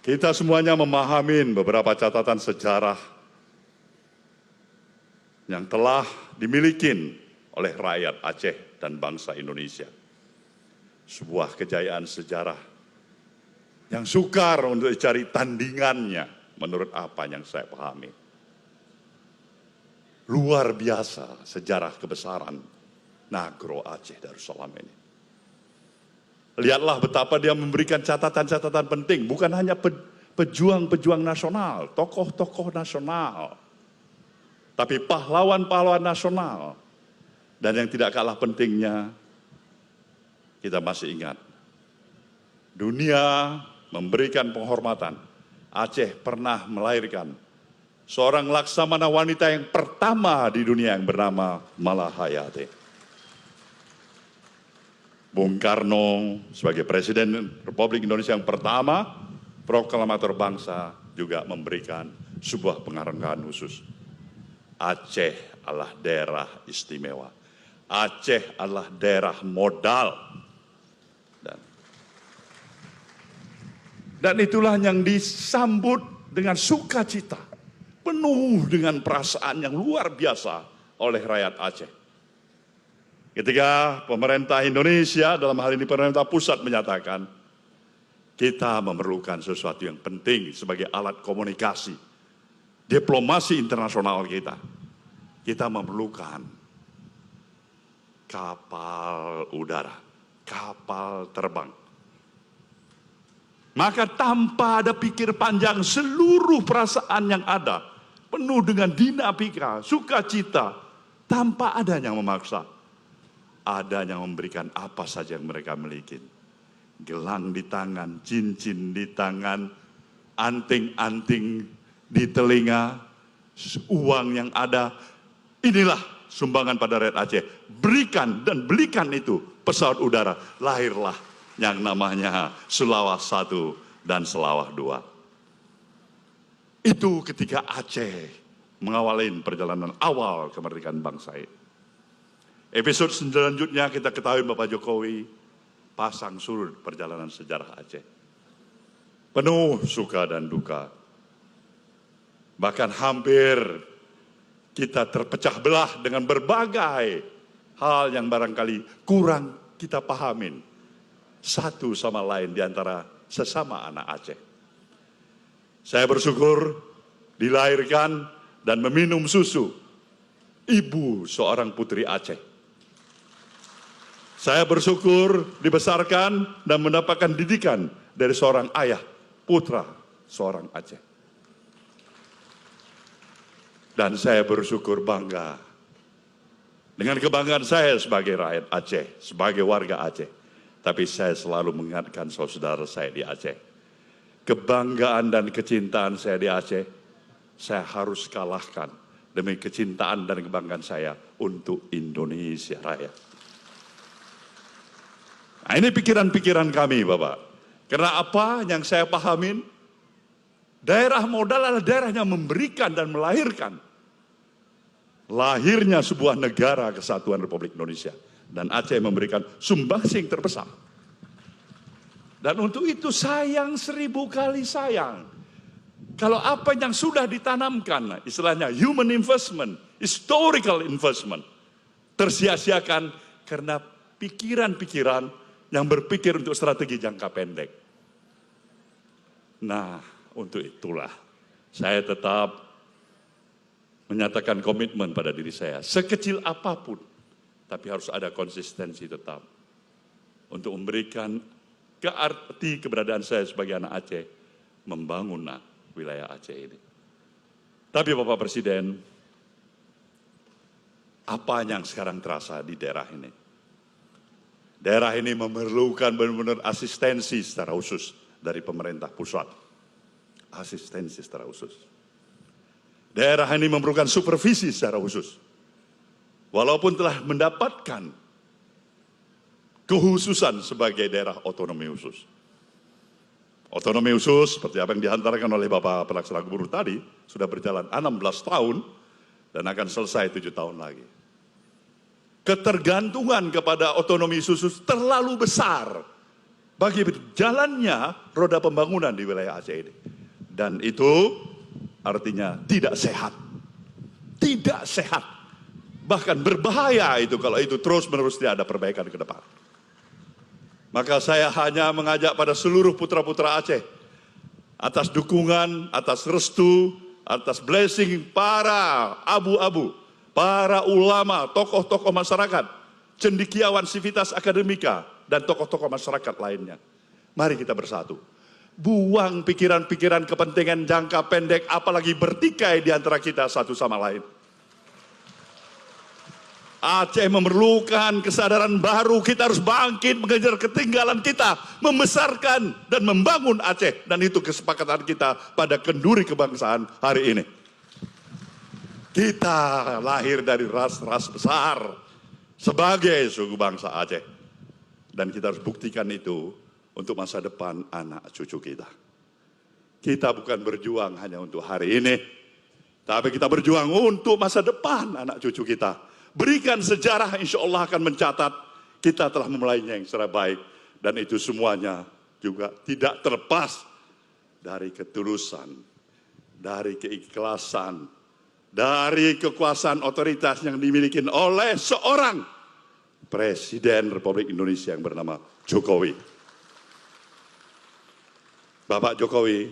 Kita semuanya memahami beberapa catatan sejarah yang telah dimiliki oleh rakyat Aceh dan bangsa Indonesia. Sebuah kejayaan sejarah yang sukar untuk dicari tandingannya menurut apa yang saya pahami. Luar biasa sejarah kebesaran Nagro Aceh Darussalam ini. Lihatlah betapa dia memberikan catatan-catatan penting, bukan hanya pejuang-pejuang nasional, tokoh-tokoh nasional, tapi pahlawan-pahlawan nasional. Dan yang tidak kalah pentingnya, kita masih ingat, dunia memberikan penghormatan. Aceh pernah melahirkan seorang laksamana wanita yang pertama di dunia yang bernama Malahayati. Bung Karno sebagai Presiden Republik Indonesia yang pertama, proklamator bangsa, juga memberikan sebuah penghargaan khusus. Aceh adalah daerah istimewa. Aceh adalah daerah modal. Dan itulah yang disambut dengan sukacita, penuh dengan perasaan yang luar biasa oleh rakyat Aceh. Ketika pemerintah Indonesia, dalam hal ini pemerintah pusat, menyatakan kita memerlukan sesuatu yang penting sebagai alat komunikasi, diplomasi internasional kita. Kita memerlukan kapal udara, kapal terbang. Maka tanpa ada pikir panjang, seluruh perasaan yang ada, penuh dengan dinamika, sukacita, tanpa ada yang memaksa. Ada yang memberikan apa saja yang mereka miliki. Gelang di tangan, cincin di tangan, anting-anting di telinga, uang yang ada. Inilah sumbangan pada rakyat Aceh. Berikan dan belikan itu pesawat udara. Lahirlah yang namanya Sulawak 1 dan Sulawak 2. Itu ketika Aceh mengawali perjalanan awal kemerdekaan bangsa ini. Episode selanjutnya kita ketahui Bapak Jokowi pasang surut perjalanan sejarah Aceh. Penuh suka dan duka. Bahkan hampir kita terpecah belah dengan berbagai hal yang barangkali kurang kita pahamin satu sama lain di antara sesama anak Aceh. Saya bersyukur dilahirkan dan meminum susu ibu seorang putri Aceh. Saya bersyukur dibesarkan dan mendapatkan didikan dari seorang ayah, putra seorang Aceh. Dan saya bersyukur bangga dengan kebanggaan saya sebagai rakyat Aceh, sebagai warga Aceh. Tapi saya selalu mengingatkan saudara saya di Aceh. Kebanggaan dan kecintaan saya di Aceh, saya harus kalahkan demi kecintaan dan kebanggaan saya untuk Indonesia Raya. Nah, ini pikiran-pikiran kami, Bapak. Karena apa yang saya pahamin, daerah modal adalah daerah yang memberikan dan melahirkan. Lahirnya sebuah negara kesatuan Republik Indonesia. Dan Aceh memberikan sumbangsih terbesar. Dan untuk itu sayang 1000 kali sayang. Kalau apa yang sudah ditanamkan, istilahnya human investment, historical investment, tersia-siakan karena pikiran-pikiran yang berpikir untuk strategi jangka pendek. Nah, untuk itulah saya tetap menyatakan komitmen pada diri saya. Sekecil apapun, tapi harus ada konsistensi tetap. Untuk memberikan arti keberadaan saya sebagai anak Aceh, membangun wilayah Aceh ini. Tapi Bapak Presiden, apa yang sekarang terasa di daerah ini? Daerah ini memerlukan benar-benar asistensi secara khusus dari pemerintah pusat. Asistensi secara khusus. Daerah ini memerlukan supervisi secara khusus. Walaupun telah mendapatkan kekhususan sebagai daerah otonomi khusus. Otonomi khusus seperti apa yang dihantarkan oleh Bapak Pelaksana Gubernur tadi sudah berjalan 16 tahun dan akan selesai 7 tahun lagi. Ketergantungan kepada otonomi khusus terlalu besar bagi jalannya roda pembangunan di wilayah Aceh ini. Dan itu artinya tidak sehat. Tidak sehat. Bahkan berbahaya itu kalau itu terus-menerus tidak ada perbaikan ke depan. Maka saya hanya mengajak pada seluruh putra-putra Aceh, atas dukungan, atas restu, atas blessing para abu-abu, para ulama, tokoh-tokoh masyarakat, cendekiawan Sivitas Akademika, dan tokoh-tokoh masyarakat lainnya. Mari kita bersatu. Buang pikiran-pikiran kepentingan jangka pendek, apalagi bertikai di antara kita satu sama lain. Aceh memerlukan kesadaran baru, kita harus bangkit mengejar ketinggalan kita, membesarkan dan membangun Aceh. Dan itu kesepakatan kita pada kenduri kebangsaan hari ini. Kita lahir dari ras-ras besar sebagai suku bangsa Aceh. Dan kita harus buktikan itu untuk masa depan anak cucu kita. Kita bukan berjuang hanya untuk hari ini, tapi kita berjuang untuk masa depan anak cucu kita. Berikan sejarah, insya Allah akan mencatat kita telah memulainya yang secara baik. Dan itu semuanya juga tidak terlepas dari ketulusan, dari keikhlasan, dari kekuasaan otoritas yang dimiliki oleh seorang Presiden Republik Indonesia yang bernama Jokowi. Bapak Jokowi,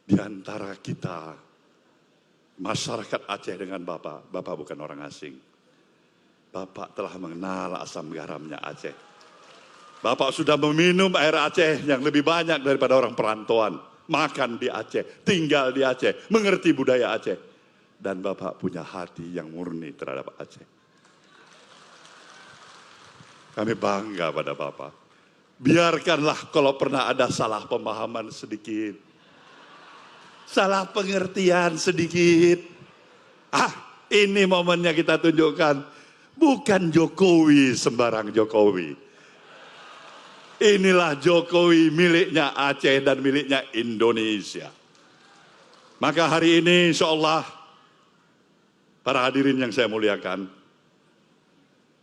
di antara kita, masyarakat Aceh dengan Bapak bukan orang asing. Bapak telah mengenal asam garamnya Aceh. Bapak sudah meminum air Aceh yang lebih banyak daripada orang perantauan. Makan di Aceh, tinggal di Aceh, mengerti budaya Aceh. Dan Bapak punya hati yang murni terhadap Aceh. Kami bangga pada Bapak. Biarkanlah kalau pernah ada salah pemahaman sedikit, salah pengertian sedikit. Ini momennya kita tunjukkan. Bukan Jokowi sembarang Jokowi. Inilah Jokowi miliknya Aceh dan miliknya Indonesia. Maka hari ini insya Allah, para hadirin yang saya muliakan,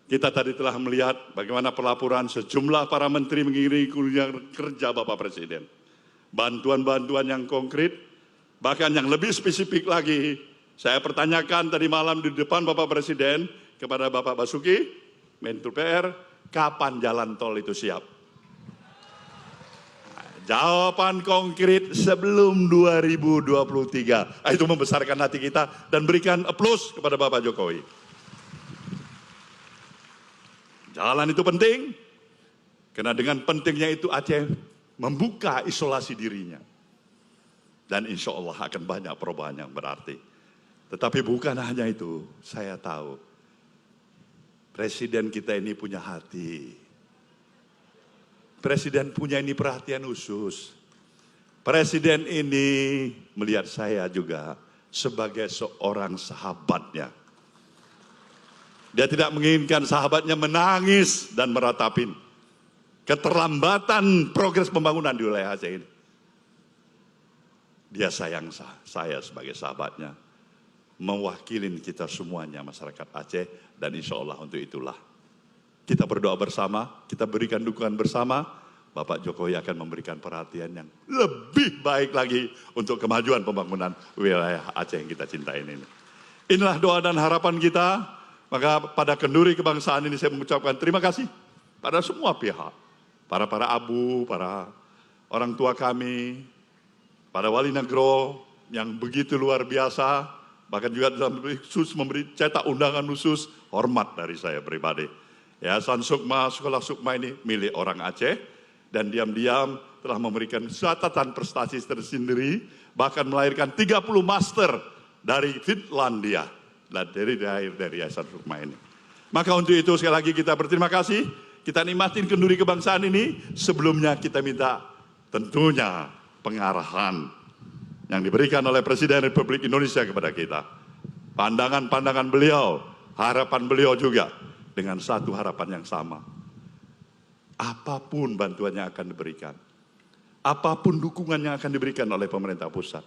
kita tadi telah melihat bagaimana pelaporan sejumlah para menteri mengiringi kunjungan kerja Bapak Presiden. Bantuan-bantuan yang konkret, bahkan yang lebih spesifik lagi, saya pertanyakan tadi malam di depan Bapak Presiden kepada Bapak Basuki, Menko PR, kapan jalan tol itu siap? Jawaban konkret sebelum 2023. Itu membesarkan hati kita dan berikan aplaus kepada Bapak Jokowi. Jalan itu penting, karena dengan pentingnya itu Aceh membuka isolasi dirinya. Dan insya Allah akan banyak perubahan yang berarti. Tetapi bukan hanya itu, saya tahu Presiden kita ini punya hati. Presiden punya ini perhatian khusus. Presiden ini melihat saya juga sebagai seorang sahabatnya. Dia tidak menginginkan sahabatnya menangis dan meratapin keterlambatan progres pembangunan di wilayah Aceh ini. Dia sayang saya sebagai sahabatnya, mewakilin kita semuanya masyarakat Aceh, dan insya Allah untuk itulah kita berdoa bersama, kita berikan dukungan bersama. Bapak Jokowi akan memberikan perhatian yang lebih baik lagi untuk kemajuan pembangunan wilayah Aceh yang kita cintai ini. Inilah doa dan harapan kita. Maka pada kenduri kebangsaan ini saya mengucapkan terima kasih pada semua pihak. Para abu, para orang tua kami, para wali negro yang begitu luar biasa, bahkan juga dalam khusus memberi cetak undangan khusus, hormat dari saya pribadi. Yayasan Sukma, Sekolah Sukma ini milik orang Aceh, dan diam-diam telah memberikan catatan prestasi tersendiri, bahkan melahirkan 30 master dari Finlandia. Dari Yayasan Sukma ini. Maka untuk itu sekali lagi kita berterima kasih, kita nikmatin kenduri kebangsaan ini. Sebelumnya kita minta tentunya pengarahan yang diberikan oleh Presiden Republik Indonesia kepada kita. Pandangan-pandangan beliau, harapan beliau juga dengan satu harapan yang sama. Apapun bantuan yang akan diberikan, apapun dukungan yang akan diberikan oleh pemerintah pusat,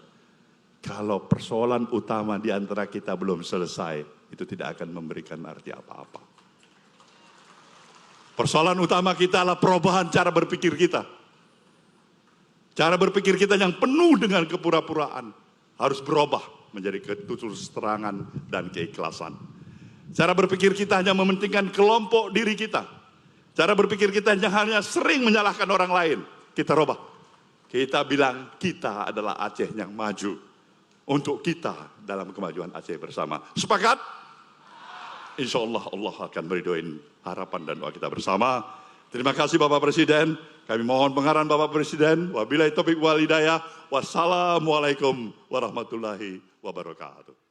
kalau persoalan utama di antara kita belum selesai, itu tidak akan memberikan arti apa-apa. Persoalan utama kita adalah perubahan cara berpikir kita. Cara berpikir kita yang penuh dengan kepura-puraan harus berubah menjadi ketuluserangan dan keikhlasan. Cara berpikir kita hanya mementingkan kelompok diri kita. Cara berpikir kita hanya sering menyalahkan orang lain. Kita rubah. Kita bilang kita adalah Aceh yang maju. Untuk kita dalam kemajuan Aceh bersama. Sepakat? Insya Allah Allah akan meridhoin harapan dan doa kita bersama. Terima kasih Bapak Presiden. Kami mohon pengarahan Bapak Presiden. Wabillahi taufiq wal hidayah. Wassalamualaikum warahmatullahi wabarakatuh.